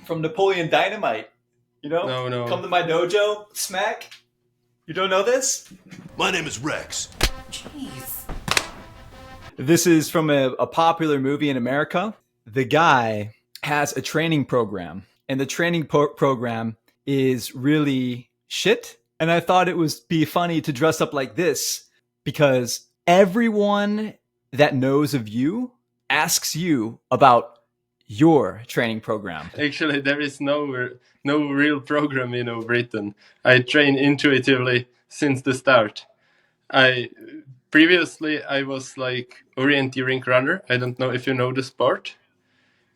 from Napoleon Dynamite. You know, No, come no. to my dojo, smack. You don't know this? My name is Rex. Jeez. This is from a popular movie in America. The guy has a training program, and the training program is really shit. And I thought it would be funny to dress up like this because everyone that knows of you asks you about your training program. Actually, there is no real program in Britain. I train intuitively since the start. I previously I was like orienteering runner. I don't know if you know the sport.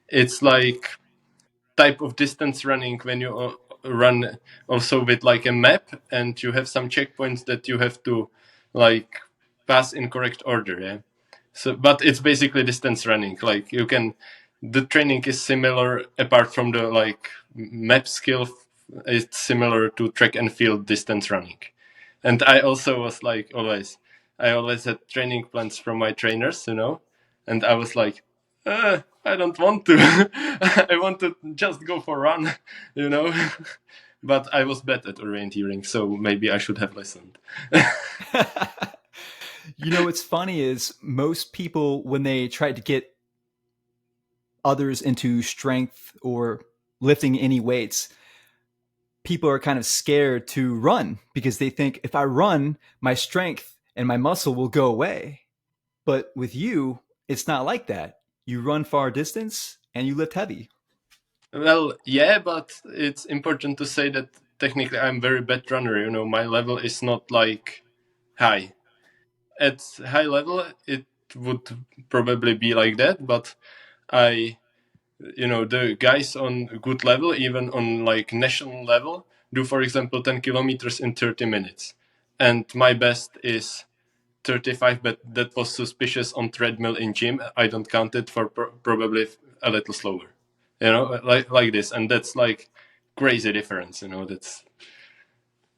It's like type of distance running when you run also with like a map and you have some checkpoints that you have to like pass in correct order. Yeah. So, but it's basically distance running. Like you can, the training is similar apart from the like map skill. It's similar to track and field distance running. And I also was like I always had training plans from my trainers, and I was like, I don't want to. I want to just go for a run, you know. But I was bad at orienteering, so maybe I should have listened. You know, what's funny is most people, when they try to get others into strength or lifting any weights, people are kind of scared to run because they think if I run, my strength and my muscle will go away. But with you, it's not like that. You run far distance and you lift heavy. Well, yeah, but it's important to say that technically I'm very bad runner. My level is not like high. At high level, it would probably be like that, but I, the guys on good level, even on like national level, do, for example, 10 kilometers in 30 minutes. And my best is 35, but that was suspicious on treadmill in gym. I don't count it for probably a little slower, like this. And that's like crazy difference, that's.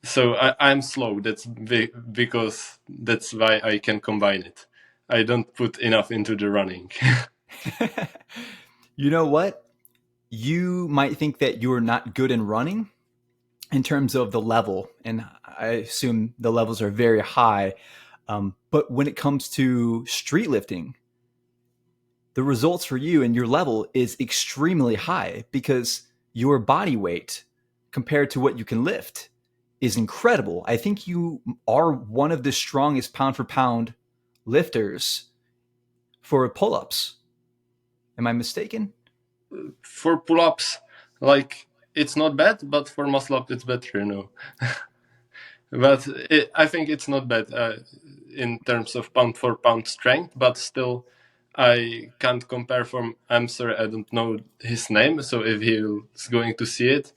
So I'm slow. That's because that's why I can combine it. I don't put enough into the running. You know what? You might think that you're not good in running in terms of the level, and I assume the levels are very high. But when it comes to street lifting, the results for you and your level is extremely high because your body weight compared to what you can lift is incredible. I think you are one of the strongest pound for pound lifters for pull-ups. Am I mistaken? For pull-ups, like it's not bad, but for muscle-up it's better. But I think it's not bad in terms of pound for pound strength, but still I can't compare from, I'm sorry, I don't know his name, so if he's going to see it,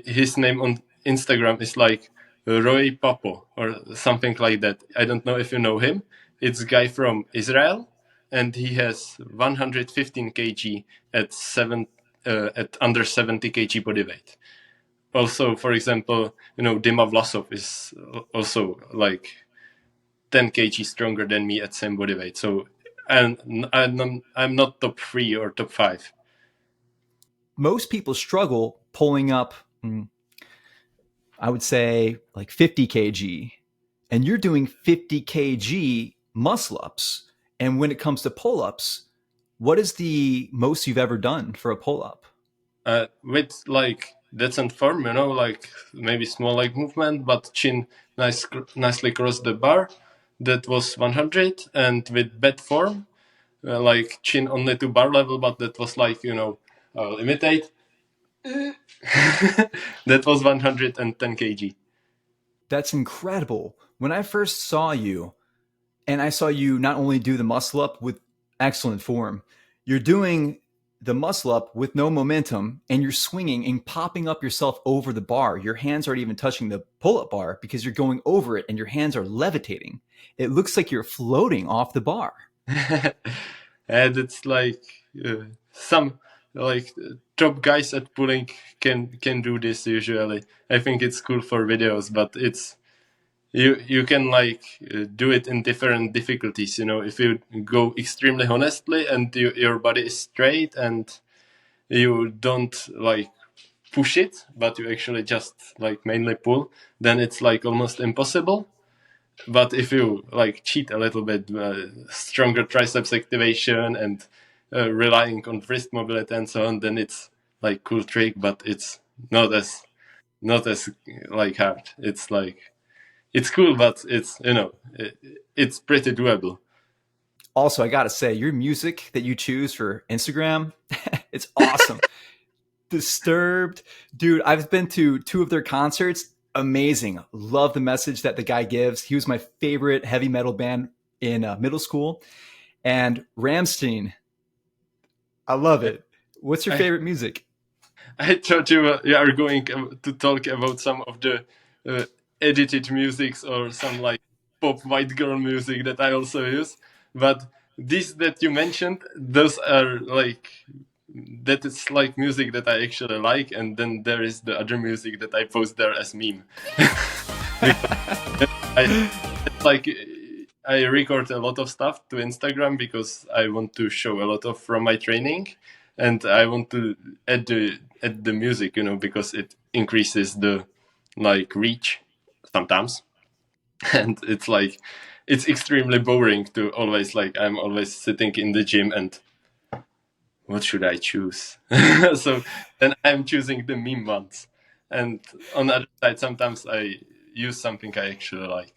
his name on Instagram is like Roy Papo or something like that. I don't know if you know him. It's a guy from Israel, and he has 115 kg at under 70 kg body weight. Also, for example, Dima Vlasov is also like 10 kg stronger than me at same body weight. So, and I'm not top 3 or top 5. Most people struggle pulling up, I would say, like 50 kg, and you're doing 50 kg muscle ups. And when it comes to pull ups, what is the most you've ever done for a pull up? With like decent form, like maybe small leg movement, but chin nicely cross the bar. That was 100, and with bad form, like chin only to bar level, but that was like I'll imitate. That was 110 kg. That's incredible. When I first saw you, and I saw you not only do the muscle up with excellent form, you're doing the muscle up with no momentum and you're swinging and popping up yourself over the bar. Your hands aren't even touching the pull up bar because you're going over it and your hands are levitating. It looks like you're floating off the bar. And it's like some like top guys at pulling can do this usually. I think it's cool for videos, but it's you can like do it in different difficulties. If you go extremely honestly and your body is straight and you don't like push it, but you actually just like mainly pull, then it's like almost impossible. But if you like cheat a little bit, stronger triceps activation and relying on wrist mobility and so on, then it's like cool trick, but it's not as like hard. It's like it's cool, but it's it's pretty doable. Also, I gotta say, your music that you choose for Instagram, it's awesome. Disturbed, dude. I've been to two of their concerts. Amazing. Love the message that the guy gives. He was my favorite heavy metal band in middle school. And Ramstein, I love it. What's your I favorite music? I thought you are going to talk about some of the uh, edited musics or some like pop white girl music that I also use. But these that you mentioned, those are like that is like music that I actually like, and then there is the other music that I post there as meme. Because it's like I record a lot of stuff to Instagram because I want to show a lot of from my training, and I want to add the music, because it increases the like reach sometimes, and it's like it's extremely boring to always like I'm always sitting in the gym and what should I choose? So then I'm choosing the meme ones, and on the other side sometimes I use something I actually like.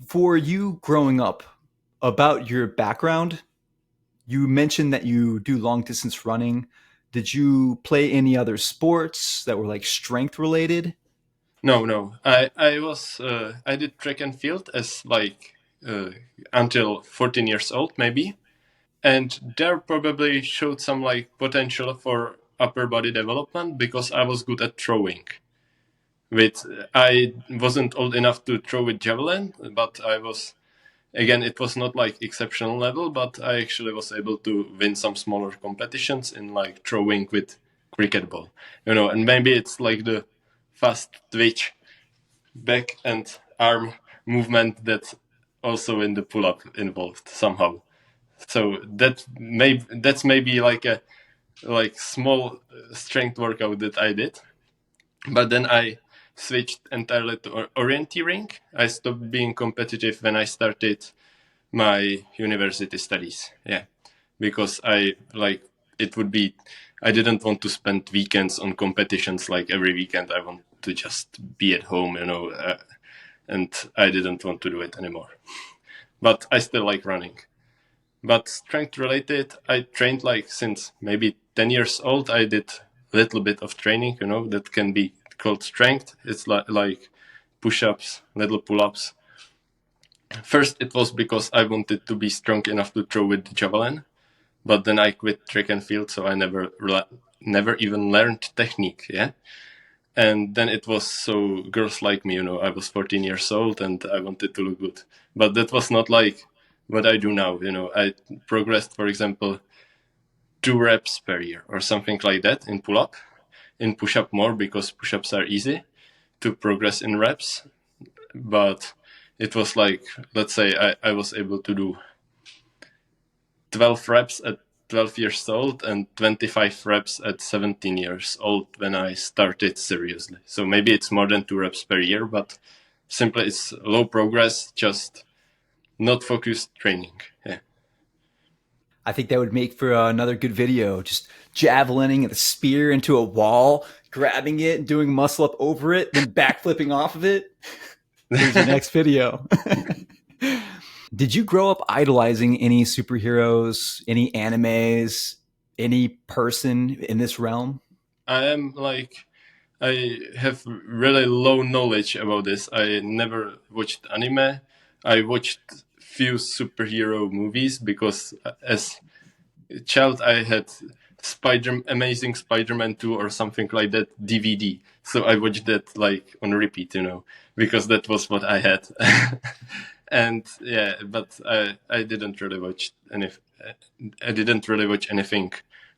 For you growing up, about your background, you mentioned that you do long distance running. Did you play any other sports that were like strength related? No, no. I did track and field as like uh, until 14 years old maybe, and there probably showed some like potential for upper body development because I was good at throwing. With I wasn't old enough to throw with javelin, but I was again. It was not like exceptional level, but I actually was able to win some smaller competitions in like throwing with cricket ball, and maybe it's like the fast twitch back and arm movement that's also in the pull up involved somehow. So that's maybe like a like small strength workout that I did, but then I switched entirely to orienteering. I stopped being competitive when I started my university studies. Yeah, because I like it would be. I didn't want to spend weekends on competitions like every weekend. I want to just be at home, and I didn't want to do it anymore. But I still like running. But strength related, I trained like since maybe 10 years old. I did a little bit of training, that can be called strength. It's like push ups, little pull ups. First, it was because I wanted to be strong enough to throw with the javelin, but then I quit track and field, so I never even learned technique. Yeah. And then it was so girls like me, I was 14 years old and I wanted to look good, but that was not like what I do now. I progressed, for example, 2 reps per year or something like that in pull up, in push up more because push ups are easy to progress in reps. But it was like, let's say I was able to do 12 reps at 12 years old and 25 reps at 17 years old when I started seriously. So maybe it's more than 2 reps per year, but simply it's low progress, just not focused training. Yeah. I think that would make for another good video. Just javelining a spear into a wall, grabbing it and doing muscle up over it, then backflipping off of it. There's your next video. Did you grow up idolizing any superheroes, any animes, any person in this realm? I am like, I have really low knowledge about this. I never watched anime. I watched few superhero movies because as child I had Amazing Spider-Man 2 or something like that DVD. So I watched that like on repeat, because that was what I had. And yeah, but I didn't really watch I didn't really watch anything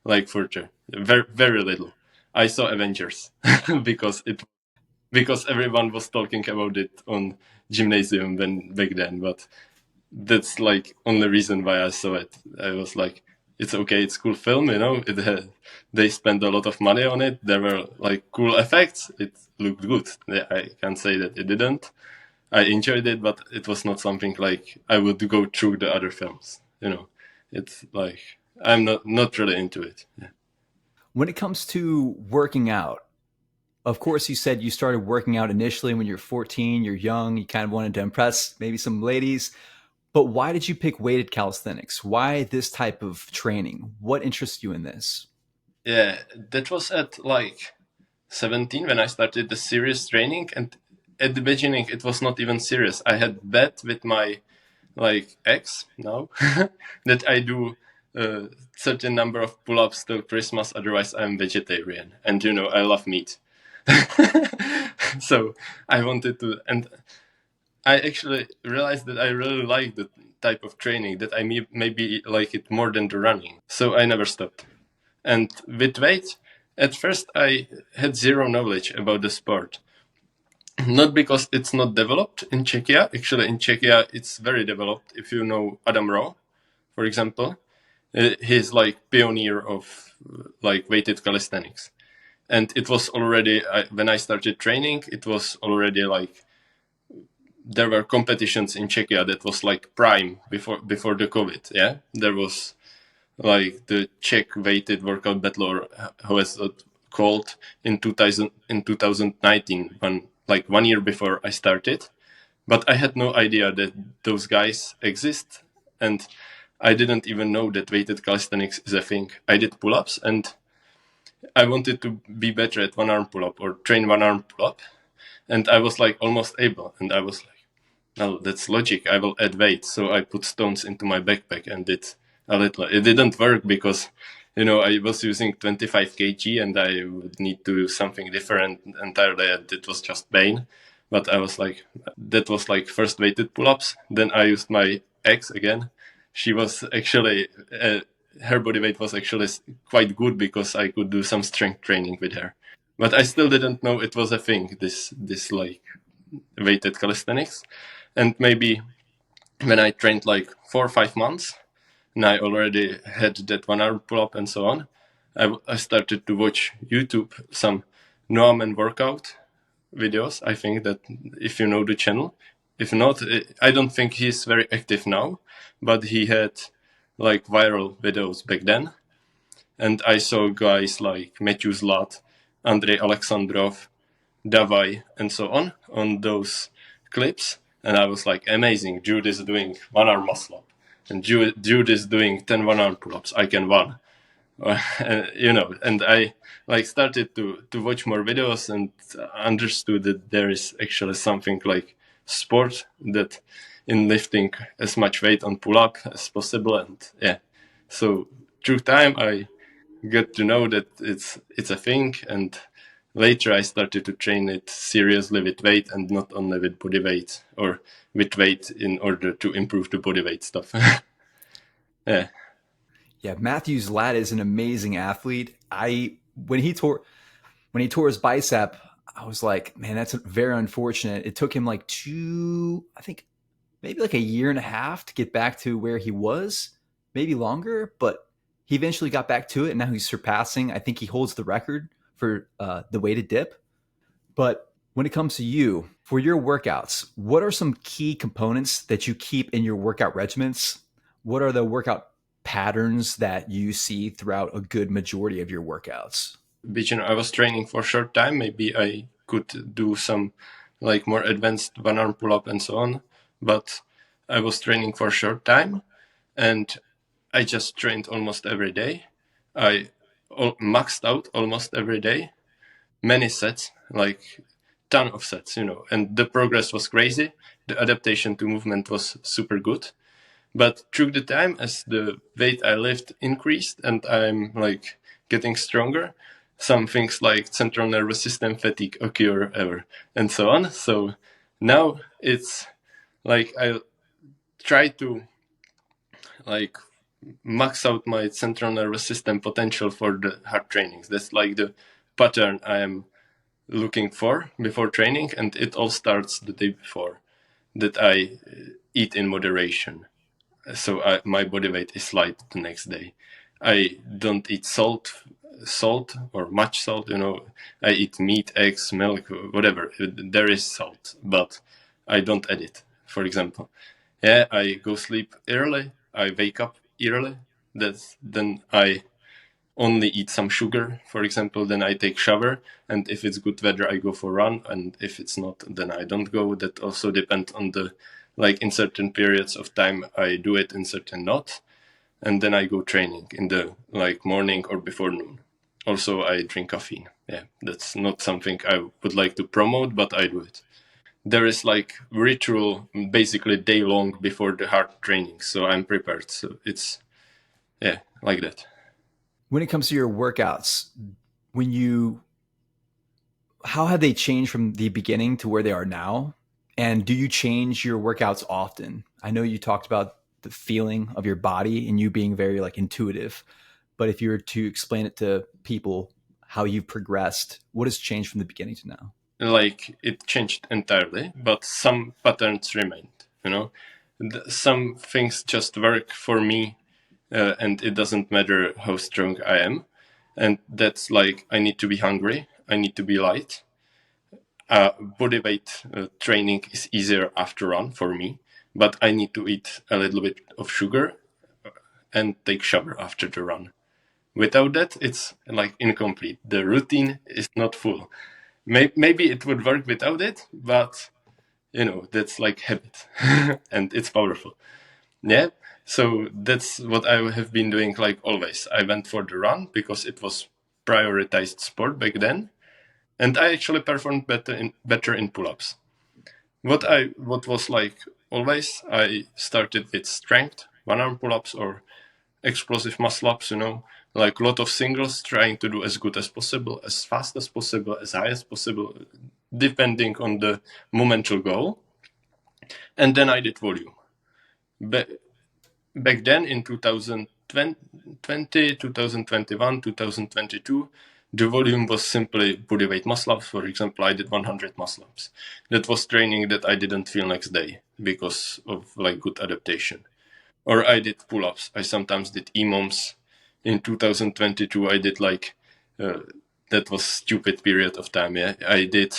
like further. Very very little. I saw Avengers because everyone was talking about it on gymnasium back then, but that's like only reason why I saw it. I was like, it's okay, it's cool film, they spent a lot of money on it. There were like cool effects. It looked good. I can't say that it didn't. I enjoyed it, but it was not something like I would go through the other films. It's like I'm not really into it. Yeah. When it comes to working out, of course, you said you started working out initially when you're 14, you're young, you kind of wanted to impress maybe some ladies. But why did you pick weighted calisthenics? Why this type of training? What interests you in this? Yeah, that was at like 17 when I started the serious training, and at the beginning it was not even serious. I had bet with my like ex now that I do a certain number of pull-ups till Christmas, otherwise I'm vegetarian, and I love meat. So I wanted to, and I actually realized that I really like the type of training, that I maybe like it more than the running. So I never stopped. And with weight, at first I had zero knowledge about the sport. Not because it's not developed in Czechia. Actually, in Czechia, it's very developed. If you know Adam Rowe, for example, he's like pioneer of like weighted calisthenics. And it was already, when I started training, it was already like there were competitions in Czechia that was like prime before the COVID. Yeah, there was like the Czech weighted workout battle, or how is it called, in 2019, when like 1 year before I started. But I had no idea that those guys exist, and I didn't even know that weighted calisthenics is a thing. I did pull-ups, and I wanted to be better at one arm pull-up or train one arm pull-up, and I was like almost able, and I was like, well, that's logic. I will add weight. So I put stones into my backpack and did a little. It didn't work because, I was using 25 kg and I would need to do something different entirely. And it was just pain. But I was like, that was like first weighted pull-ups. Then I used my ex again. She was actually, her body weight was actually quite good because I could do some strength training with her. But I still didn't know it was a thing, this like weighted calisthenics. And maybe when I trained like 4 or 5 months, and I already had that one arm pull up and so on, I started to watch YouTube, some Noam workout videos. I think that if you know the channel, if not, I don't think he's very active now, but he had like viral videos back then. And I saw guys like Matthew Zlat, Andrei Alexandrov, Davai, and so on those clips. And I was like, amazing, Jude is doing one arm muscle up. And Jude is doing 10 one arm pull ups. I can one. And I like started to watch more videos and understood that there is actually something like sport that in lifting as much weight on pull up as possible. And yeah, so through time, I got to know that it's a thing, and later I started to train it seriously with weight and not only with body weight, or with weight in order to improve the body weight stuff. Yeah. Yeah, Matthews Ladd is an amazing athlete. I when he tore his bicep, I was like, man, that's very unfortunate. It took him like I think maybe like a year and a half to get back to where he was, maybe longer, but he eventually got back to it, and now he's surpassing. I think he holds the record for the weighted dip. But when it comes to you, for your workouts, what are some key components that you keep in your workout regimens? What are the workout patterns that you see throughout a good majority of your workouts? Which I was training for a short time. Maybe I could do some like more advanced one arm pull up and so on. But I was training for a short time, and I just trained almost every day. I maxed out almost every day, many sets, like ton of sets, and the progress was crazy. The adaptation to movement was super good. But through the time, as the weight I lift increased and I'm like getting stronger, some things like central nervous system fatigue occur ever and so on. So now it's like I try to like max out my central nervous system potential for the hard trainings. That's like the pattern I am looking for before training, and it all starts the day before, that I eat in moderation. So my body weight is light the next day. I don't eat salt or much salt. I eat meat, eggs, milk, whatever. There is salt, but I don't add it. For example, yeah, I go sleep early. I wake up early. Then I only eat some sugar, for example. Then I take shower, and if it's good weather, I go for a run, and if it's not, then I don't go. That also depends on the, like, in certain periods of time I do it, in certain not, and then I go training in the, like, morning or before noon. Also, I drink caffeine. Yeah, that's not something I would like to promote, but I do it. There is like ritual, basically day long before the hard training, so I'm prepared. So it's, yeah, like that. When it comes to your workouts, when you how have they changed from the beginning to where they are now? And do you change your workouts often? I know you talked about the feeling of your body and you being very like intuitive, but if you were to explain it to people how you've progressed, what has changed from the beginning to now? Like, it changed entirely, but some patterns remained. Some things just work for me, and it doesn't matter how strong I am. And that's like, I need to be hungry, I need to be light. Body weight training is easier after run for me, but I need to eat a little bit of sugar and take shower after the run. Without that, it's like incomplete. The routine is not full. Maybe it would work without it, but that's like habit, and it's powerful. Yeah. So that's what I have been doing, like, always. I went for the run because it was prioritized sport back then, and I actually performed better in pull-ups. What was like, always, I started with strength, one arm pull-ups or explosive muscle ups, like a lot of singles, trying to do as good as possible, as fast as possible, as high as possible, depending on the momental goal. And then I did volume. Back then in 2020, 2021, 2022, the volume was simply body weight muscle ups. For example, I did 100 muscle ups. That was training that I didn't feel next day because of, like, good adaptation. Or I did pull ups. I sometimes did EMOMs. In 2022, I did, like, that was stupid period of time. Yeah, I did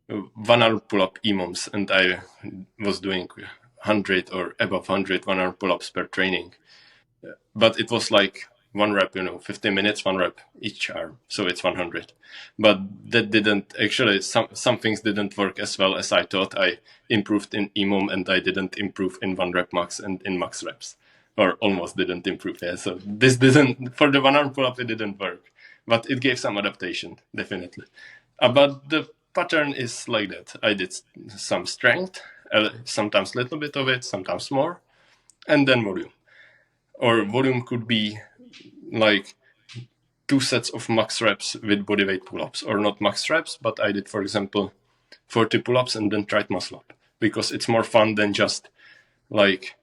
one arm pull up EMOMs, and I was doing 100 or above 100 one arm pull ups per training. But it was like one rep, 15 minutes, one rep each arm. So it's 100. But that didn't actually, some things didn't work as well as I thought. I improved in EMOM and I didn't improve in one rep max and in max reps, or almost didn't improve. Yeah. So this didn't, for the one arm pull up, it didn't work, but it gave some adaptation, definitely. But the pattern is like that. I did some strength, sometimes a little bit of it, sometimes more, and then volume. Or volume could be like 2 sets of max reps with bodyweight pull-ups, or not max reps, but I did, for example, 40 pull-ups and then tried muscle up, because it's more fun than just like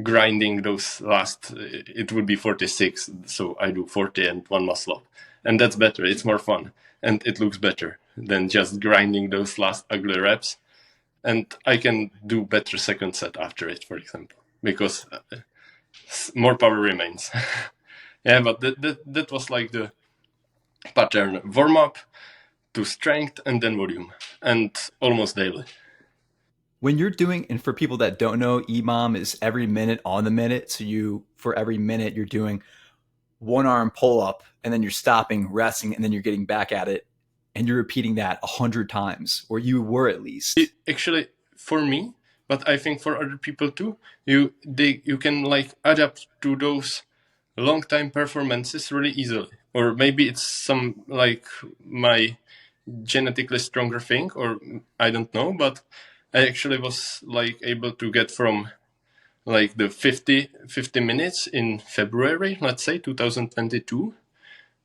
grinding those last, it would be 46, so I do 40 and one muscle up, and that's better. It's more fun and it looks better than just grinding those last ugly reps. And I can do better second set after it, for example, because more power remains. Yeah, but that was like the pattern: warm up to strength and then volume, and almost daily. When you're doing, and for people that don't know, EMOM is every minute on the minute. So for every minute, you're doing one arm pull up and then you're stopping, resting, and then you're getting back at it. And you're repeating that 100 times, or you were at least. Actually, for me, but I think for other people too, you can, like, adapt to those long time performances really easily. Or maybe it's some, like, my genetically stronger thing, or I don't know, but I actually was, like, able to get from, like, the 50 minutes in February, let's say 2022,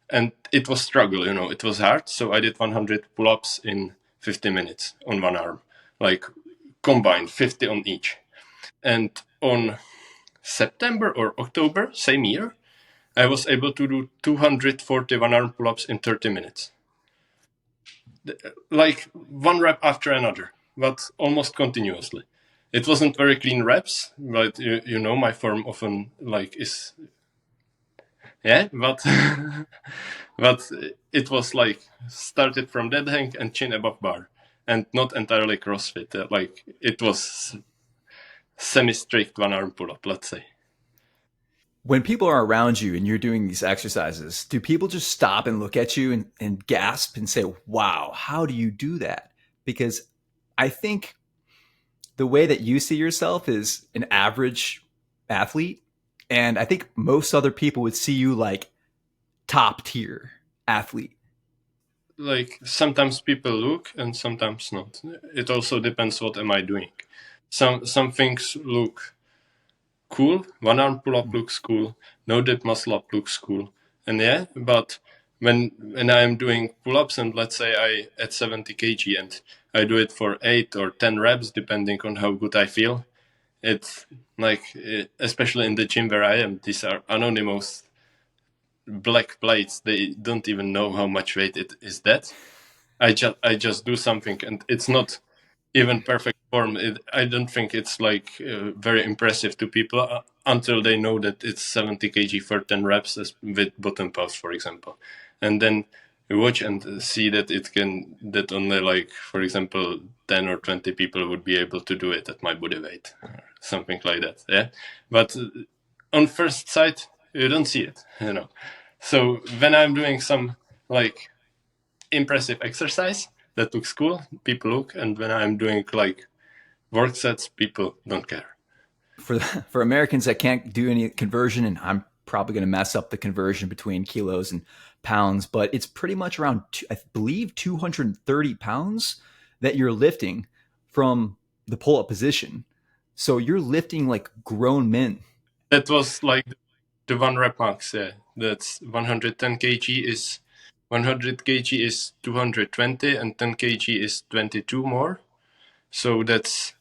and it was struggle, it was hard. So I did 100 pull-ups in 50 minutes on one arm, like, combined 50 on each. And on September or October same year, I was able to do 241 arm pull-ups in 30 minutes, like one rep after another, but almost continuously. It wasn't very clean reps, but my form often, like, is Yeah, but but it was like started from dead hang and chin above bar, and not entirely CrossFit. Like it was semi-strict one arm pull up, let's say. When people are around you and you're doing these exercises, do people just stop and look at you and gasp and say, wow, how do you do that? Because I think the way that you see yourself is an average athlete. And I think most other people would see you like top tier athlete. Like sometimes people look and sometimes not. It also depends what am I doing. Some things look cool. One arm pull up looks cool. No dip muscle up looks cool. And yeah, but when I am doing pull ups and let's say I at 70 kg and I do it for 8 or 10 reps depending on how good I feel. It's like especially in the gym where I am, these are anonymous black plates. They don't even know how much weight it is that. I just do something and it's not even perfect form. I don't think it's like very impressive to people until they know that it's 70 kg for 10 reps with bottom pulse, for example. And then you watch and see that it can, that only like, for example, 10 or 20 people would be able to do it at my body weight, or something like that. Yeah. But on first sight, you don't see it, you know. So when I'm doing some like impressive exercise that looks cool, people look, and when I'm doing like work sets, people don't care. For Americans that can't do any conversion, and I'm probably going to mess up the conversion between kilos and pounds, but it's pretty much around, I believe, 230 pounds that you're lifting from the pull up position. So you're lifting like grown men. That was like the one rep max. Yeah, that's 110 kg is 100 kg is 220 and 10 kg is 22 more. So that's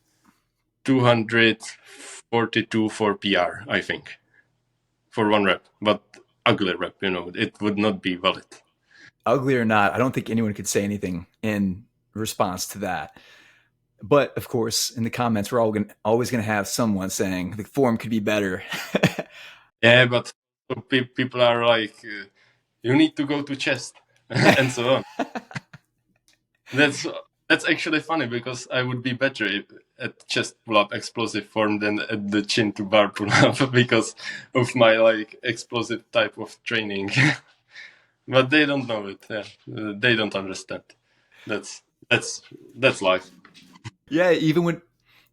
242 for PR, I think, for one rep. But ugly rep, it would not be valid. Ugly or not, I don't think anyone could say anything in response to that. But of course, in the comments, we're always going to have someone saying the form could be better. Yeah, but people are like, you need to go to chest and so on. That's that's actually funny because I would be better at chest pull up explosive form than at the chin to bar pull up because of my like explosive type of training. But they don't know it. Yeah, they don't understand. That's that's that's life. Yeah, even when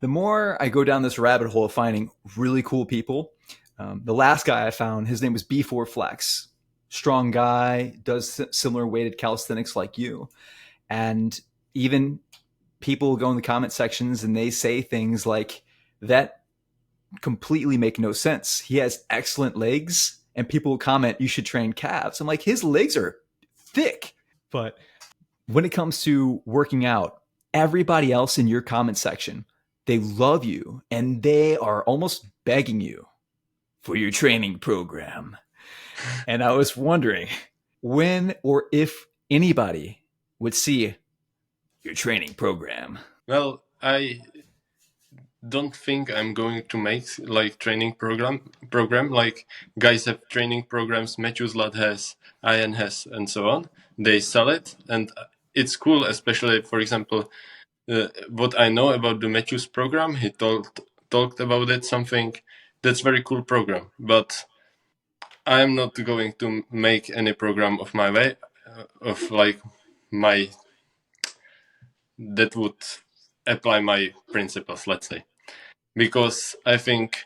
the more I go down this rabbit hole of finding really cool people, the last guy I found, his name was B4 Flex. Strong guy, does similar weighted calisthenics like you. And even people go in the comment sections and they say things like that completely make no sense. He has excellent legs, and people will comment, you should train calves. I'm like, his legs are thick. But when it comes to working out, everybody else in your comment section, they love you and they are almost begging you for your training program. And I was wondering when or if anybody would see your training program. Well, I don't think I'm going to make like training program like guys have training programs. Matthews Lad has, Ian has, and so on. They sell it, and it's cool. Especially, for example, what I know about the Matthews program, he talked about it. Something that's very cool program, but I'm not going to make any program of my way, of like my that would apply my principles. Let's say because I think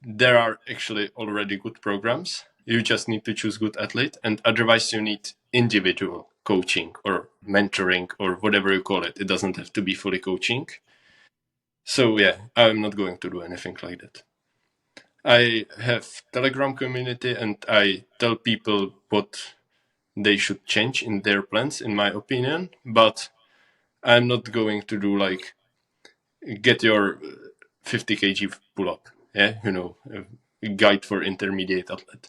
there are actually already good programs. You just need to choose good athlete, and otherwise you need individual coaching or mentoring or whatever you call it. It doesn't have to be fully coaching. So yeah, I'm not going to do anything like that. I have Telegram community and I tell people what they should change in their plans, in my opinion, but I'm not going to do like get your 50 kg pull up. Yeah, a guide for intermediate athlete.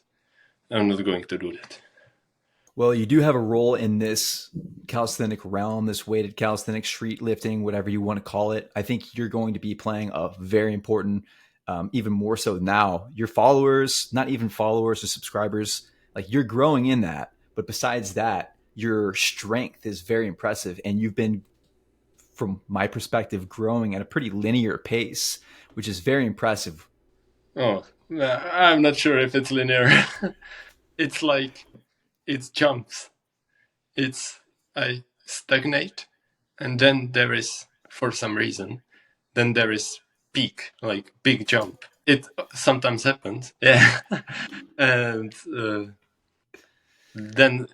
I'm not going to do that. Well, you do have a role in this calisthenic realm, this weighted calisthenics, street lifting, whatever you want to call it. I think you're going to be playing a very important even more so now. Your followers, not even followers or subscribers, like you're growing in that. But besides that, your strength is very impressive, and you've been, from my perspective, growing at a pretty linear pace, which is very impressive. Oh, I'm not sure if it's linear. It's like it's jumps. It's I stagnate, and then there is, for some reason, then there is peak, like big jump. It sometimes happens, yeah, and then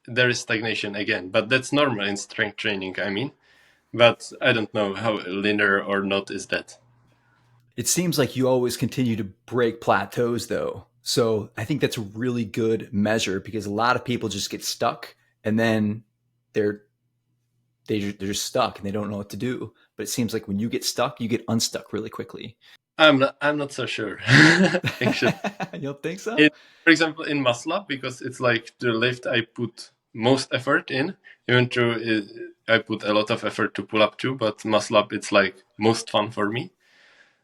there is stagnation again. But that's normal in strength training. I mean, but I don't know how linear or not is that. It seems like you always continue to break plateaus, though. So I think that's a really good measure, because a lot of people just get stuck, and then they're they're just stuck and they don't know what to do. But it seems like when you get stuck, you get unstuck really quickly. I'm not so sure. Actually, You don't think so? it, for example, in muscle up, because it's like the lift I put most effort in, even though I put a lot of effort to pull up too, but muscle up, it's like most fun for me.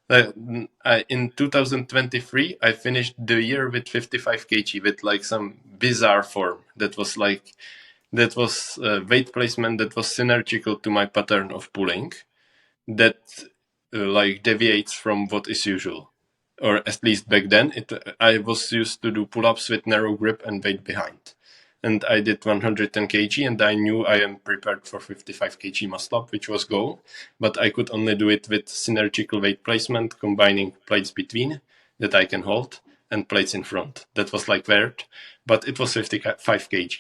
In 2023, I finished the year with 55 kg with like some bizarre form that was weight placement that was synergical to my pattern of pulling, that like deviates from what is usual, or at least back then. I was used to do pull-ups with narrow grip and weight behind, and I did 110 kg, and I knew I am prepared for 55 kg muscle up, which was goal, but I could only do it with synergical weight placement, combining plates between that I can hold and plates in front. That was like weird, but it was 55 kg,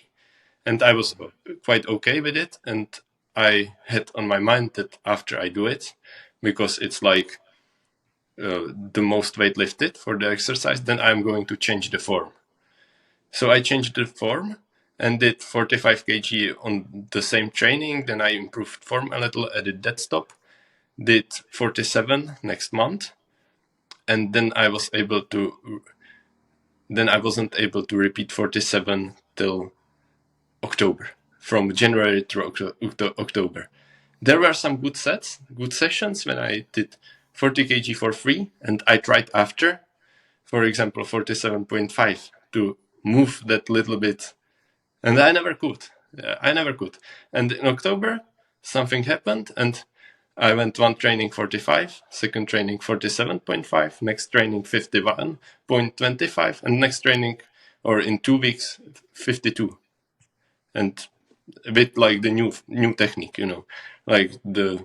and I was quite okay with it. And I had on my mind that after I do it, because it's like the most weight lifted for the exercise, then I'm going to change the form. So I changed the form and did 45 kg on the same training. Then I improved form a little, added dead stop, did 47 next month, and then I was able to. Then I wasn't able to repeat 47 till October, from January to October. There were some good sets, good sessions when I did 40 kg for free, and I tried after, for example, 47.5 to move that little bit, and I never could. I never could. And in October, something happened, and I went one training 45, second training 47.5, next training 51.25, and next training, or in 2 weeks, 52. And a bit like the new technique, like the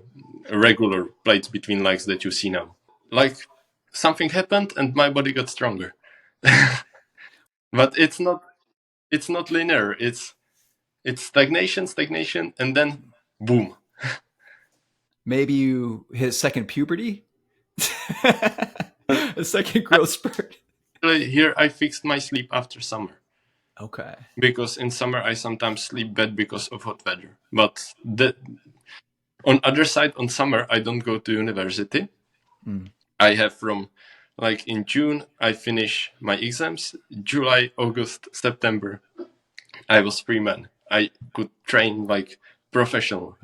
regular plates between legs that you see now. Like something happened and my body got stronger. But it's not linear. It's stagnation, and then boom. Maybe you hit a second puberty, Uh, a second growth spurt. Actually, here I fixed my sleep after summer, Okay. because in summer I sometimes sleep bad because of hot weather. But on other side, on summer I don't go to university. Mm. I have from, like, in June I finish my exams. July, August, September I was free man. I could train like professional,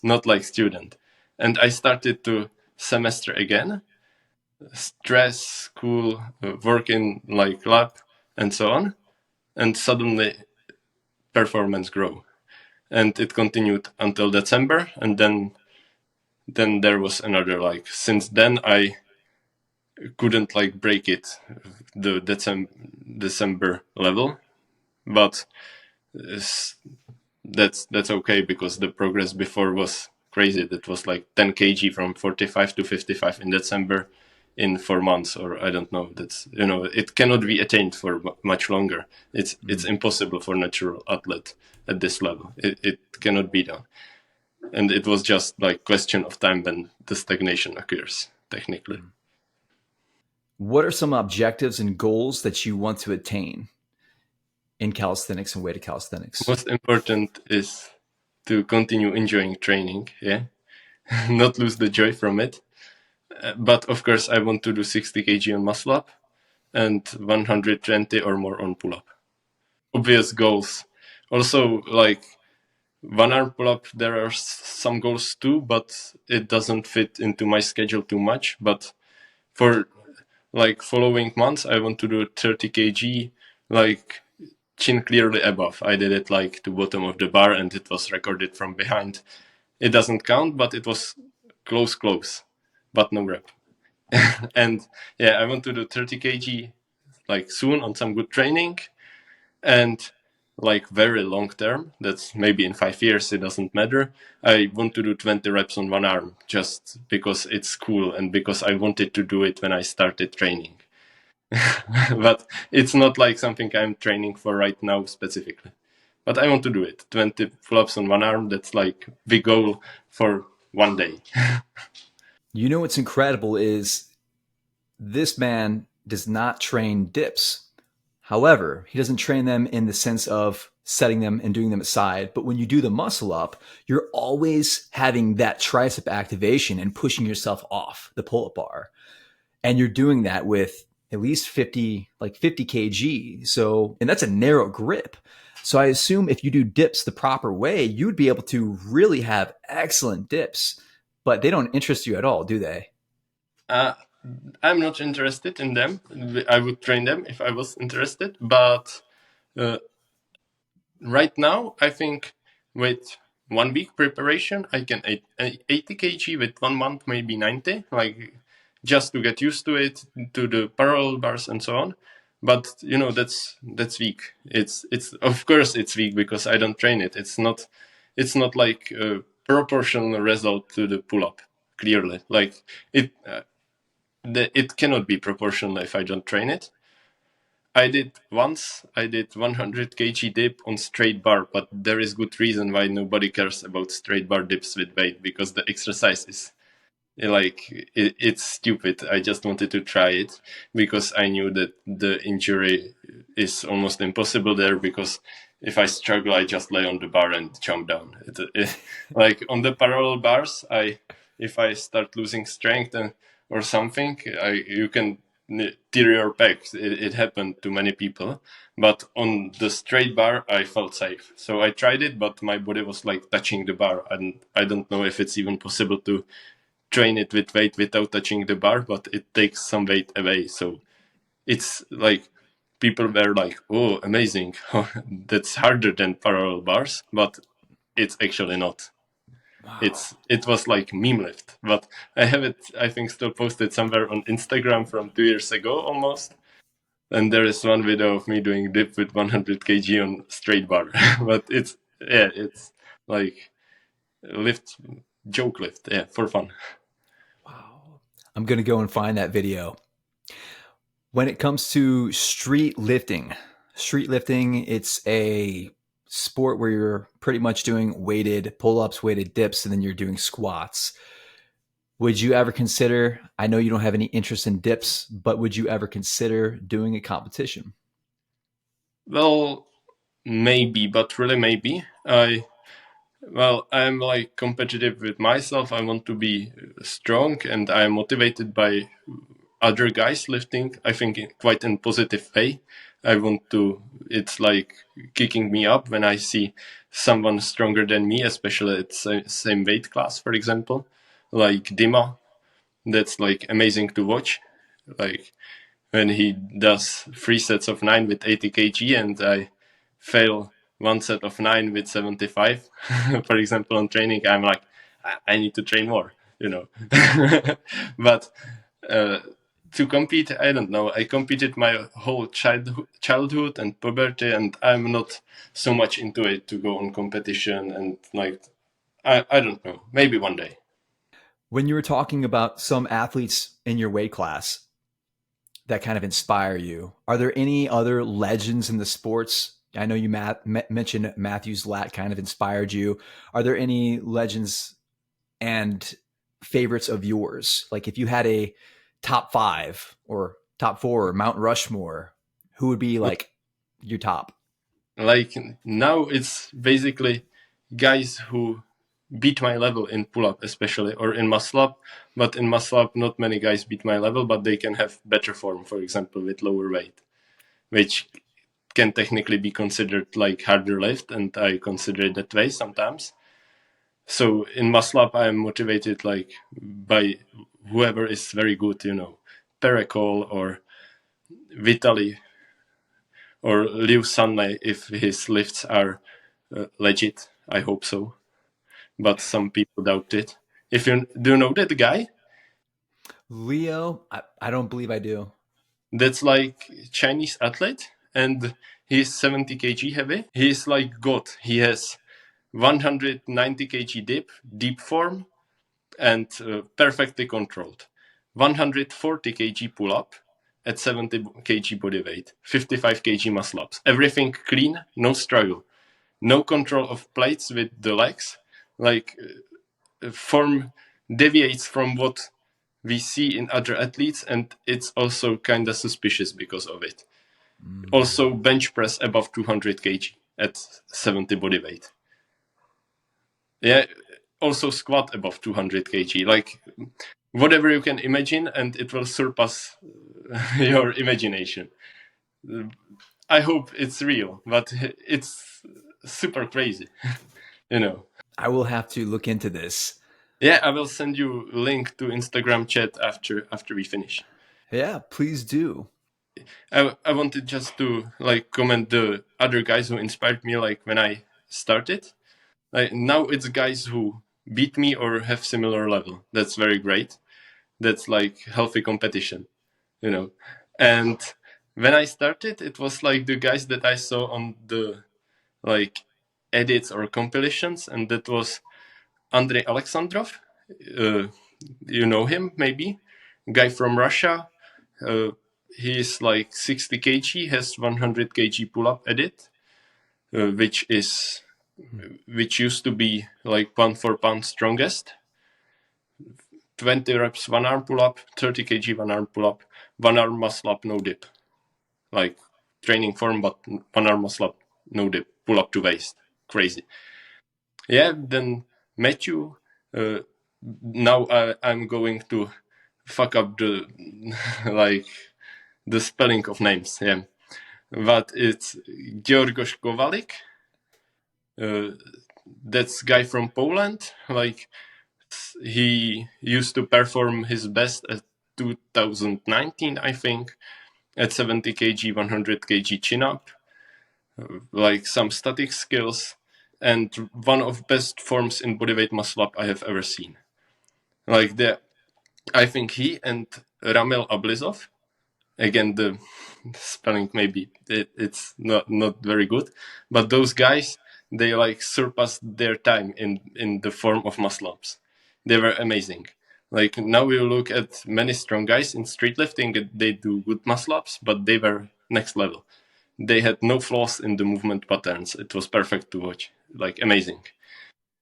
not like student. And I started to semester again, stress, school, work in like lab, and so on. And suddenly performance grow. And it continued until December, and then there was another, like, since then I couldn't like break it, the December level, but that's okay, because the progress before was crazy. That was like 10 kg from 45 to 55 in December in 4 months, or I don't know. That's, it cannot be attained for much longer. It's impossible for natural athlete at this level. It cannot be done, and it was just like question of time when the stagnation occurs technically. What are some objectives and goals that you want to attain in calisthenics and weighted calisthenics? Most important is to continue enjoying training, yeah, not lose the joy from it. But of course, I want to do 60 kg on muscle up and 120 or more on pull up. Obvious goals. Also, like one arm pull up, there are some goals too, but it doesn't fit into my schedule too much. But for like following months, I want to do 30 kg, like chin clearly above. I did it like to bottom of the bar, and it was recorded from behind. It doesn't count, but it was close, but no rep. And yeah, I want to do 30 kg like soon on some good training, and like very long term, that's maybe in 5 years, it doesn't matter. I want to do 20 reps on one arm just because it's cool and because I wanted to do it when I started training. But it's not like something I'm training for right now specifically. But I want to do it. 20 pull-ups on one arm, that's like the goal for one day. You know what's incredible is this man does not train dips. However, he doesn't train them in the sense of setting them and doing them aside. But when you do the muscle up, you're always having that tricep activation and pushing yourself off the pull up bar. And you're doing that with at least 50, like 50 kg. So, and that's a narrow grip. So I assume if you do dips the proper way, you'd be able to really have excellent dips, but they don't interest you at all, do they? Uh, I'm not interested in them. I would train them if I was interested, but uh, right now, I think with 1 week preparation, I can 80 kg with 1 month, maybe 90, like just to get used to it, to the parallel bars and so on. But that's weak. It's of course it's weak because I don't train it. It's not like a proportional result to the pull up. Clearly, like it cannot be proportional if I don't train it. I did 100 kg dip on straight bar, but there is good reason why nobody cares about straight bar dips with weight, because the exercise is like it's stupid. I just wanted to try it because I knew that the injury is almost impossible there, because if I struggle, I just lay on the bar and jump down. Like on the parallel bars, if I start losing strength or something, you can tear your pecs. It happened to many people, but on the straight bar, I felt safe. So I tried it, but my body was like touching the bar, and I don't know if it's even possible to train it with weight without touching the bar, but it takes some weight away. So it's like people were like, "Oh, amazing! That's harder than parallel bars," but it's actually not. Wow. It was like meme lift, but I have it. I think still posted somewhere on Instagram from 2 years ago almost. And there is one video of me doing dip with 100 kg on straight bar, but it's like lift, joke lift, yeah, for fun. Wow. I'm going to go and find that video. When it comes to street lifting, it's a sport where you're pretty much doing weighted pull ups, weighted dips, and then you're doing squats. Would you ever consider? I know you don't have any interest in dips, but would you ever consider doing a competition? Well, maybe, but really maybe. I'm like competitive with myself. I want to be strong, and I'm motivated by other guys lifting. I think quite in positive way. I want to. It's like kicking me up when I see someone stronger than me, especially at same weight class, for example, like Dima. That's like amazing to watch. Like when he does 3 sets of 9 with 80 kg, and I fail 1 set of 9 with 75, for example, on training, I'm like, I need to train more, you know. But uh, to compete, I don't know. I competed my whole childhood and puberty, and I'm not so much into it to go on competition. And like, I don't know. Maybe one day. When you were talking about some athletes in your weight class that kind of inspire you, are there any other legends in the sports? I know you mentioned Matthew's lat kind of inspired you. Are there any legends and favorites of yours? Like if you had a top five or top four or Mount Rushmore, who would be like your top? Like now, it's basically guys who beat my level in pull up, especially, or in muscle up. But in muscle up, not many guys beat my level, but they can have better form, for example, with lower weight, which can technically be considered like harder lift, and I consider it that way sometimes. So in muscle up, I am motivated like by whoever is very good, Perekol or Vitali or Liu Sanlei if his lifts are legit. I hope so, but some people doubt it. If you do you know that guy, Leo, I don't believe I do. that's like Chinese athlete, and he's 70 kg heavy. He's like God. He has 190 kg deep form, and perfectly controlled. 140 kg pull up at 70 kg body weight, 55 kg muscle ups. Everything clean, no struggle, no control of plates with the legs. Like form deviates from what we see in other athletes, and it's also kind of suspicious because of it. Also, bench press above 200 kg at 70 body weight. Yeah, also squat above 200 kg. Like whatever you can imagine, and it will surpass your imagination. I hope it's real, but it's super crazy, you know. I will have to look into this. Yeah, I will send you a link to Instagram chat after we finish. Yeah, please do. I wanted just to like comment the other guys who inspired me like when I started. Like now it's guys who beat me or have similar level. That's very great. That's like healthy competition, you know. And when I started, it was like the guys that I saw on the like edits or compilations, and that was Andrei Alexandrov. Uh, you know him, maybe? Guy from Russia. Uh, he's like 60 kg, has 100 kg pull-up edit, which used to be like pound for pound strongest. 20 reps, one arm pull-up, 30 kg, one arm pull-up, one arm muscle up, no dip. Like training form, but one arm muscle up, no dip, pull-up to waist. Crazy. Yeah, then Matthew, uh, now I'm going to fuck up the like the spelling of names. Yeah, but it's Georgos Kowalik. That's guy from Poland. Like he used to perform his best at 2019, I think, at 70 kg, 100 kg chin up, like some static skills, and one of best forms in bodyweight muscle up I have ever seen. Like I think he and Ramel Ablizov, again the spelling maybe it's not very good, but those guys, they like surpassed their time in the form of muscle ups. They were amazing. Like now we look at many strong guys in street lifting, they do good muscle ups, but they were next level. They had no flaws in the movement patterns. It was perfect to watch, like amazing.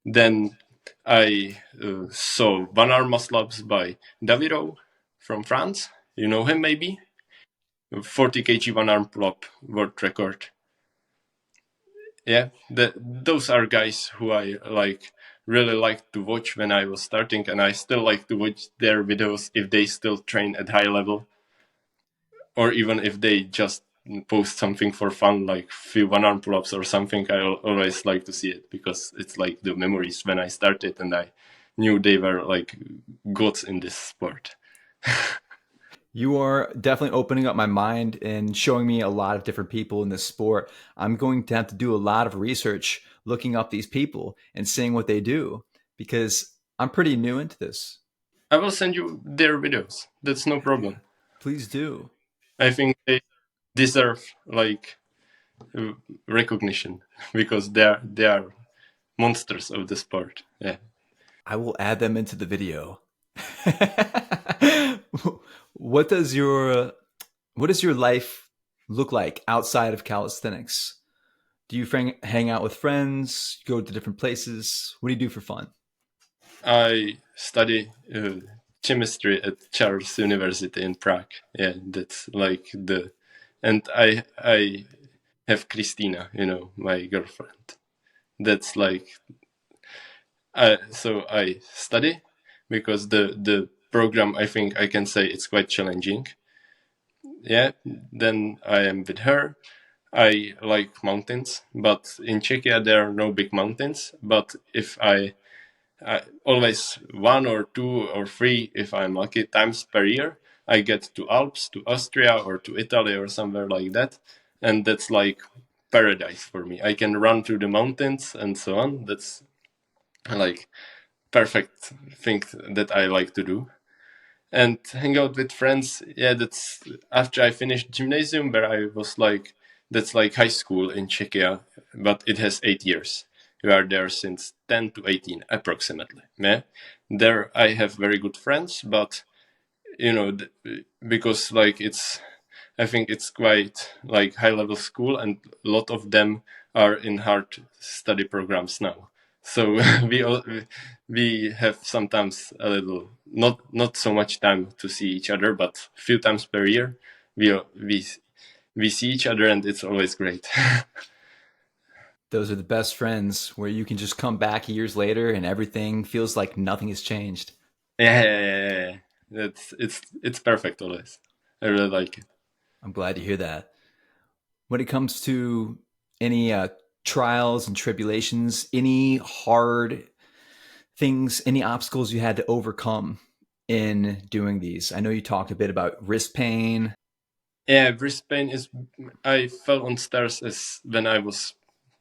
Then I saw one arm muscle ups by Daviro from France. You know him maybe? 40 kg one arm pull up world record. Yeah, those are guys who I like really liked to watch when I was starting, and I still like to watch their videos if they still train at high level, or even if they just post something for fun, like few one arm pull ups or something. I always like to see it because it's like the memories when I started, and I knew they were like gods in this sport. You are definitely opening up my mind and showing me a lot of different people in this sport. I'm going to have to do a lot of research looking up these people and seeing what they do because I'm pretty new into this. I will send you their videos. That's no problem. Please do. I think they deserve like recognition because they are monsters of the sport. Yeah. I will add them into the video. what does your what does your life look like outside of calisthenics? Do you hang out with friends? Go to different places? What do you do for fun? I study chemistry at Charles University in Prague. Yeah, that's like and I have Christina, my girlfriend. That's like so I study because the program, I think I can say it's quite challenging. Yeah, then I am with her. I like mountains, but in Czechia there are no big mountains. But if I always one or two or three, if I'm lucky, times per year, I get to Alps, to Austria, or to Italy or somewhere like that, and that's like paradise for me. I can run through the mountains and so on. That's like perfect thing that I like to do. And hang out with friends, yeah, that's after I finished gymnasium, where I was like, that's like high school in Czechia, but it has 8 years. You are there since 10 to 18 approximately. Yeah, there I have very good friends, but you know, because like it's, I think it's quite like high level school, and a lot of them are in hard study programs now. So we have sometimes a little, not so much time to see each other, but a few times per year we see each other, and it's always great. Those are the best friends where you can just come back years later and everything feels like nothing has changed. Yeah. It's perfect always. I really like it. I'm glad to hear that. When it comes to any trials and tribulations, any hard things, any obstacles you had to overcome in doing these? I know you talked a bit about wrist pain. Yeah, Brisbane is. I fell on stairs as when I was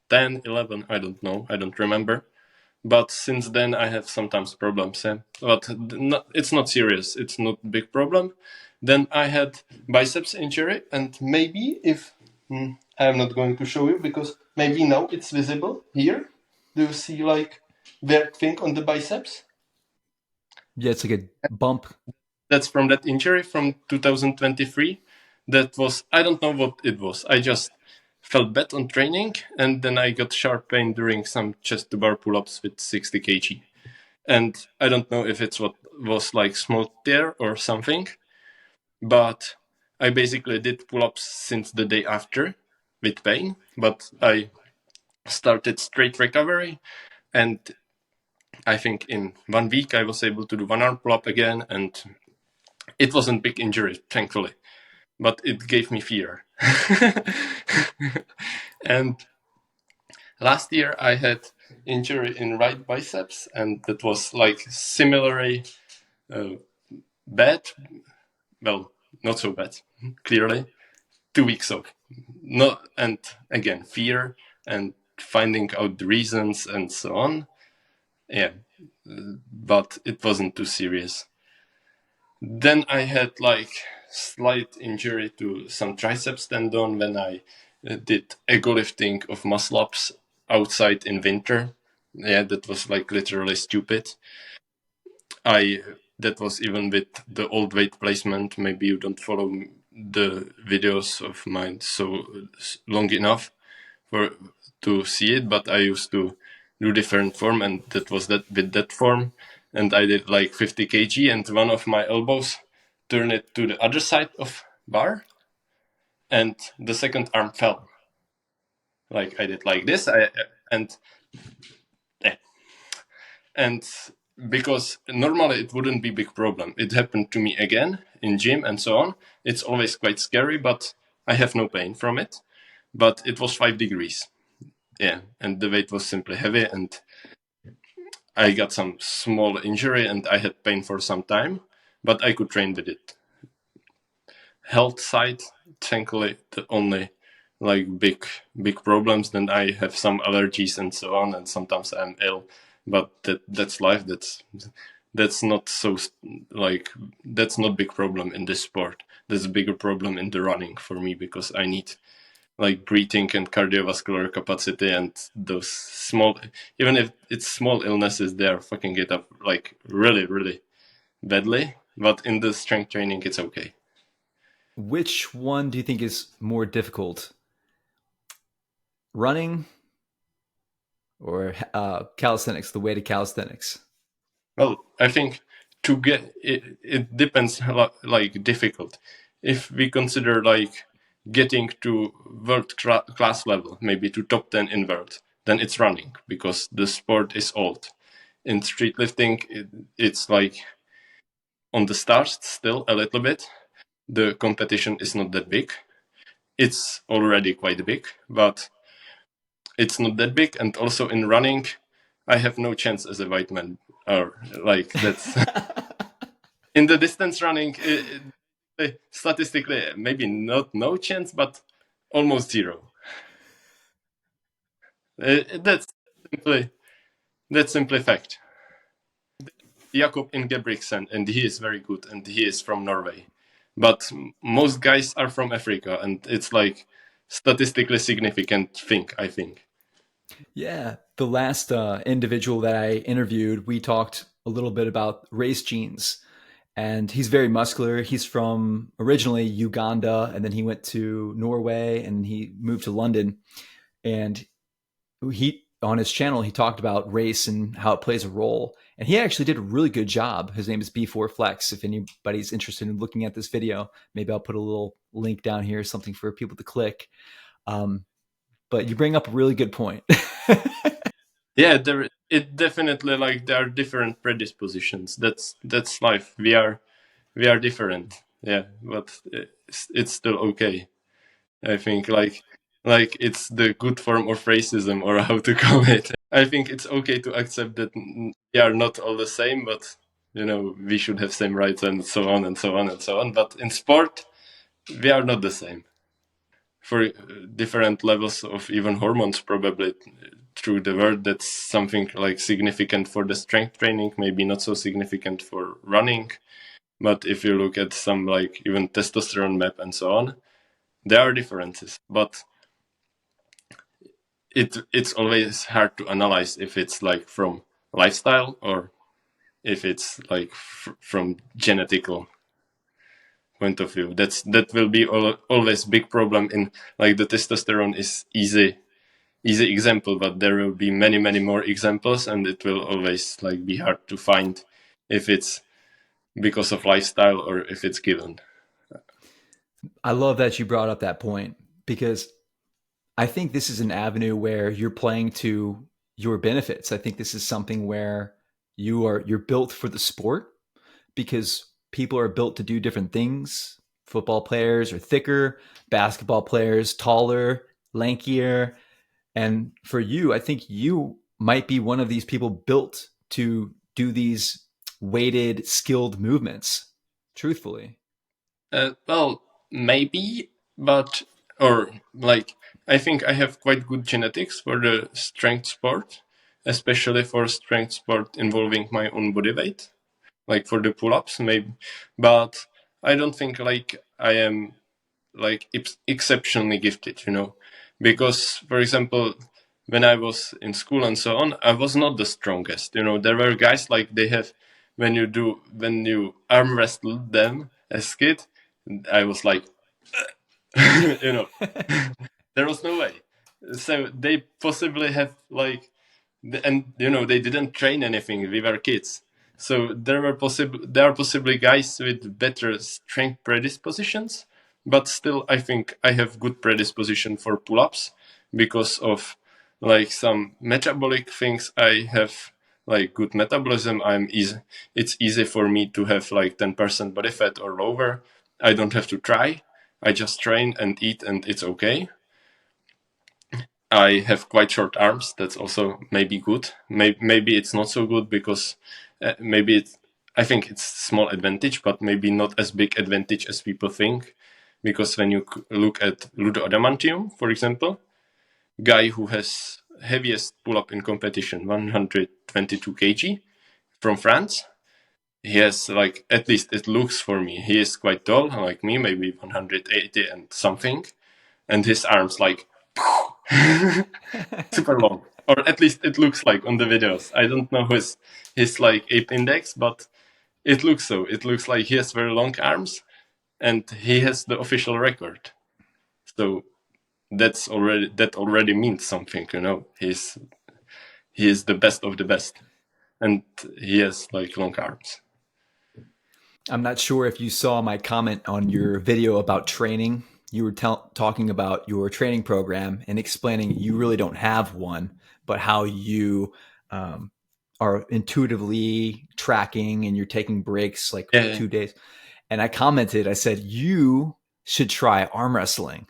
10, 11. I don't know. I don't remember. But since then, I have sometimes problems. But it's not serious. It's not a big problem. Then I had biceps injury, and maybe if I'm not going to show you because maybe now it's visible here. Do you see like weird thing on the biceps? Yeah, it's like a bump. That's from that injury from 2023. That was, I don't know what it was. I just felt bad on training, and then I got sharp pain during some chest to bar pull-ups with 60 kg. And I don't know if it's what was like small tear or something, but I basically did pull-ups since the day after with pain, but I started straight recovery, and I think in 1 week I was able to do one arm pull-up again, and it wasn't big injury, thankfully, but it gave me fear. And last year I had injury in right biceps, and that was like similarly bad. Well, not so bad, clearly. 2 weeks off. No, and again, fear and finding out the reasons and so on. Yeah, but it wasn't too serious. Then I had like slight injury to some triceps tendon when I did ego lifting of muscle ups outside in winter. Yeah, that was like literally stupid. I that was even with the old weight placement. Maybe you don't follow the videos of mine so long enough for to see it, but I used to do different form, and that was that with that form, and I did like 50 kg, and one of my elbows turned it to the other side of bar, and the second arm fell. Like I did like this, and eh, and because normally it wouldn't be big problem. It happened to me again in gym and so on. It's always quite scary, but I have no pain from it. But it was 5 degrees. Yeah, and the weight was simply heavy, and I got some small injury, and I had pain for some time, but I could train with it. Health side, thankfully, the only like big problems. Then I have some allergies and so on, and sometimes I'm ill. But that's life. That's not so like that's not big problem in this sport. That's a bigger problem in the running for me because I need like breathing and cardiovascular capacity, and those small, even if it's small illnesses, they are fucking it up like really badly. But in the strength training, it's okay. Which one do you think is more difficult? Running or calisthenics, the way to calisthenics? Well, I think to get it, it depends a lot, like difficult. If we consider like getting to world class level, maybe to top 10 in world, then it's running because the sport is old. In street lifting, it's like on the start still a little bit. The competition is not that big. It's already quite big, but it's not that big. And also in running, I have no chance as a white man. Or like that's in the distance running. statistically, maybe not no chance, but almost zero. That's simply fact. Jakob Ingebrigtsen, and he is very good, and he is from Norway. But most guys are from Africa, and it's like statistically significant thing, I think. Yeah. The last individual that I interviewed, we talked a little bit about race genes. And he's very muscular. He's from originally Uganda, and then he went to Norway, and he moved to London. And he on his channel he talked about race and how it plays a role. And he actually did a really good job. His name is B4 Flex. If anybody's interested in looking at this video, maybe I'll put a little link down here, something for people to click. But you bring up a really good point. Yeah, it definitely like there are different predispositions. That's life. We are different. Yeah, but it's still okay. I think like it's the good form of racism or how to call it. I think it's okay to accept that we are not all the same, but we should have same rights and so on and so on and so on. But in sport, we are not the same for different levels of even hormones probably through the world. That's something like significant for the strength training, maybe not so significant for running. But if you look at some like even testosterone map and so on, there are differences. But it's always hard to analyze if it's like from lifestyle or if it's like from genetical point of view. That will be always big problem in like the testosterone is easy example, but there will be many more examples, and it will always like be hard to find if it's because of lifestyle or if it's given. I love that you brought up that point, because I think this is an avenue where you're playing to your benefits. I think this is something where you're built for the sport, because people are built to do different things. Football players are thicker, basketball players taller, lankier. And for you, I think you might be one of these people built to do these weighted, skilled movements, truthfully. Well, maybe, but or like I think I have quite good genetics for the strength sport, especially for strength sport involving my own body weight, like for the pull-ups, maybe. But I don't think like I am like exceptionally gifted. Because for example, when I was in school and so on, I was not the strongest. There were guys like they have when you arm wrestled them as kid, I was like, you know, there was no way. So they possibly have like, and they didn't train anything. We were kids, so there are possibly guys with better strength predispositions, but still, I think I have good predisposition for pull-ups because of like some metabolic things. I have like good metabolism. It's easy for me to have like 10% body fat or lower. I don't have to try. I just train and eat, and it's okay. I have quite short arms. That's also maybe good. Maybe it's not so good because maybe it's. I think it's small advantage, but maybe not as big advantage as people think. Because when you look at Ludo Adamantium, for example, guy who has heaviest pull-up in competition, 122 kg from France. He has like, at least it looks for me, he is quite tall, like me, maybe 180 and something, and his arms like super long, or at least it looks like on the videos. I don't know his like ape index, but it looks so. It looks like he has very long arms, and he has the official record. So that already means something. He is the best of the best, and he has like long arms. I'm not sure if you saw my comment on your video about training. You were talking about your training program and explaining you really don't have one, but how you um, are intuitively tracking and you're taking breaks like Yeah. 2 days. And I commented, I said, you should try arm wrestling.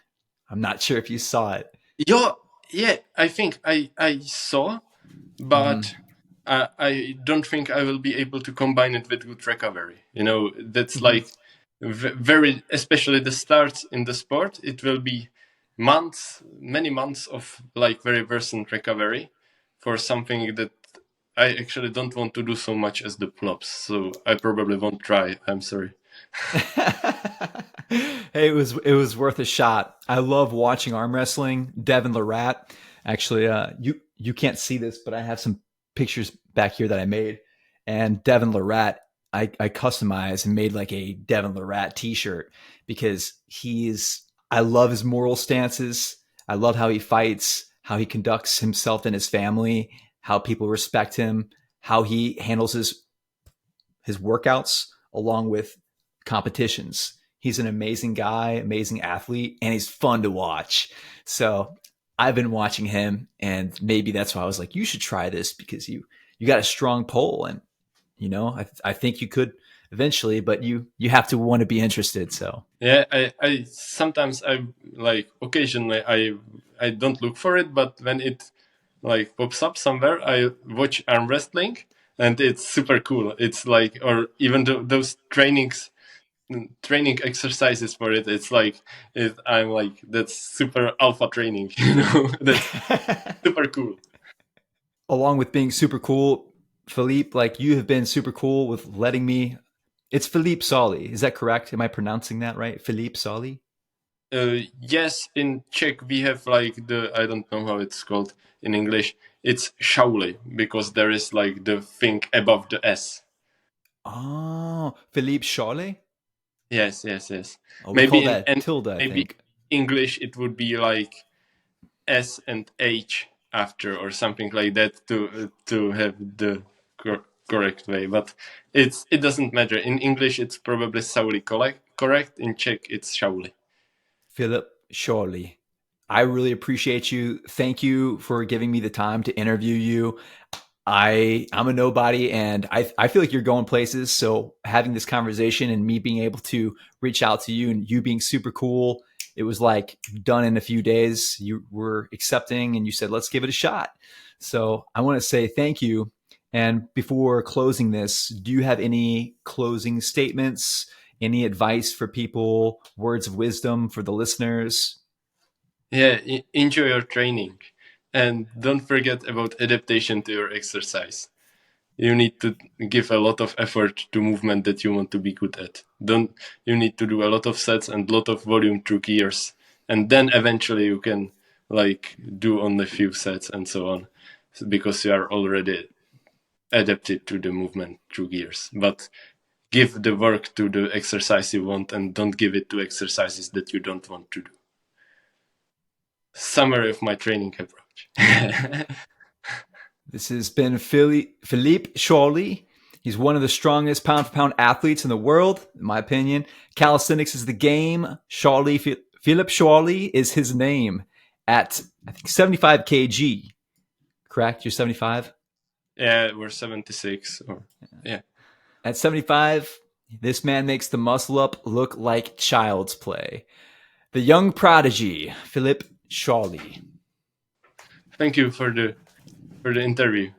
I'm not sure if you saw it. Yeah, yeah, I think I saw, Mm-hmm. but I don't think I will be able to combine it with good recovery. That's Mm-hmm. like very, especially the start in the sport, it will be months, many months of like very recent recovery for something that I actually don't want to do so much as the pull-ups. So I probably won't try. I'm sorry. Hey, it was worth a shot. I love watching arm wrestling. Devin Larratt, actually, you can't see this, but I have some pictures back here that I made. And Devin Larratt, I customized and made like a Devin Larratt T-shirt because he's. I love his moral stances. I love how he fights, how he conducts himself and his family, how people respect him, how he handles his workouts along with competitions. He's an amazing guy, amazing athlete, and he's fun to watch. So I've been watching him, and maybe that's why I was like, you should try this because you got a strong pole, and I think you could eventually, but you have to want to be interested. So Yeah, I sometimes I like occasionally I don't look for it, but when it like pops up somewhere, I watch arm wrestling, and it's super cool. It's like, or even those training exercises for it. It's like I'm like, that's super alpha training, that's super cool. along with being super cool, Philippe, like you have been super cool with letting me. It's Filip Sauli. Is that correct? Am I pronouncing that right? Filip Sauli? Yes, in Czech we have like the, I don't know how it's called in English. It's Sauli because there is like the thing above the S. Oh, Philippe Charlet? Yes, yes, yes. Oh, we call Maybe that and tilde, I maybe think. English it would be like S and H after or something like that to have the correct way. But it doesn't matter. In English it's probably Sauli correct. In Czech it's Sauli. Philip Charlie. I really appreciate you. Thank you for giving me the time to interview you. I'm a nobody and I feel like you're going places. So having this conversation and me being able to reach out to you and you being super cool, it was like done in a few days. You were accepting and you said, let's give it a shot. So I want to say thank you. And before closing this, do you have any closing statements, any advice for people, words of wisdom for the listeners? Yeah, enjoy your training and don't forget about adaptation to your exercise. You need to give a lot of effort to movement that you want to be good at. Don't You need to do a lot of sets and a lot of volume through gears, and then eventually you can like do only few sets and so on, because you are already adapted to the movement through gears. But give the work to the exercise you want and don't give it to exercises that you don't want to do. Summary of my training approach. This has been Philippe Charlie. He's one of the strongest pound for pound athletes in the world, in my opinion. Calisthenics is the game. Philip Charlie is his name at, I think, 75 kg. Correct? You're 75? Yeah, we're 76 or yeah. At 75, this man makes the muscle up look like child's play. The young prodigy, Philip Charlie. Thank you for the interview.